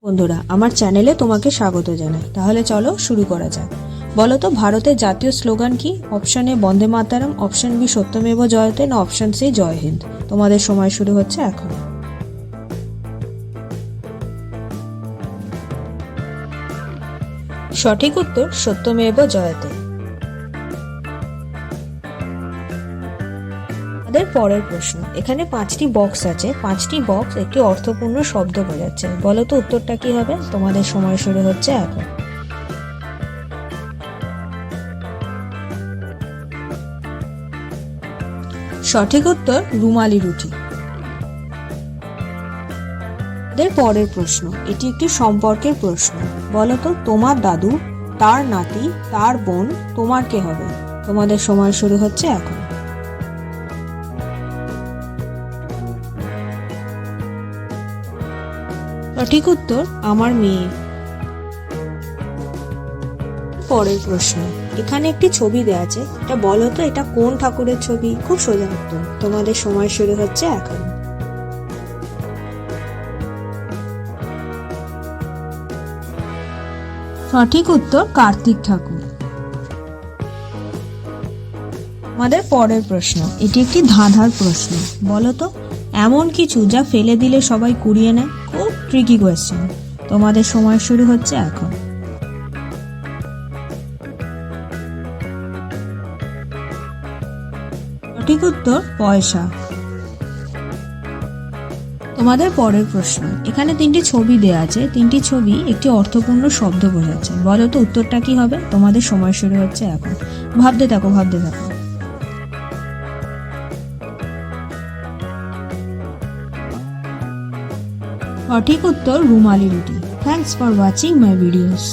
বন্ধুরা, আমার চ্যানেলে তোমাকে স্বাগত জানাই। তাহলে চলো শুরু করা যাক। বলো তো, ভারতের জাতীয় স্লোগান কি? Option A Vande Mataram, option B Satyameva Jayate, না অপশন সি জয় হিন্দ। তোমাদের সময় শুরু হচ্ছে এখন। সঠিক উত্তর সত্যমেব জয়তে। আমাদের পরের প্রশ্ন। এখানে 5টি বক্স আছে, 5টি বক্স একটি অর্থপূর্ণ শব্দ বোঝাচ্ছে। বলো তো উত্তরটা কি হবে? তোমাদের সময় শুরু হচ্ছে এখন। সঠিক উত্তর রুমালি রুটি। আমাদের পরের প্রশ্ন। এটি একটি সম্পর্কের প্রশ্ন। বলো তো, তোমার দাদু, তার নাতি, তার বোন, তোমার কে হবে? তোমাদের সময় শুরু হচ্ছে এখন। সঠিক উত্তর আমার মেয়ে। পরের প্রশ্ন। এখানে একটি ছবি দেওয়া আছে, এটা বলো তো এটা কোন ঠাকুরের ছবি? খুব সোজা উত্তর। তোমাদের সময় শুরু হচ্ছে এখন। সঠিক উত্তর কার্তিক ঠাকুর। আমাদের পরের প্রশ্ন। এটি একটি ধাঁধার প্রশ্ন। বলো তো, এমন কিছু যা ফেলে দিলে সবাই কুড়িয়ে নেয়। খুব ট্রিকি কোয়েশ্চেন। তোমাদের সময় শুরু হচ্ছে এখন। সঠিক উত্তর পয়সা। তোমাদের পরের প্রশ্ন। এখানে 3টি ছবি দেওয়া আছে, 3টি ছবি একটি অর্থপূর্ণ শব্দ বোঝাচ্ছে। বলো তো উত্তরটা কি হবে? তোমাদের সময় শুরু হচ্ছে এখন। ভাবতে থাকো, ভাবতে থাকো। সঠিক উত্তর রুমালি রুটি। Thanks for watching my videos.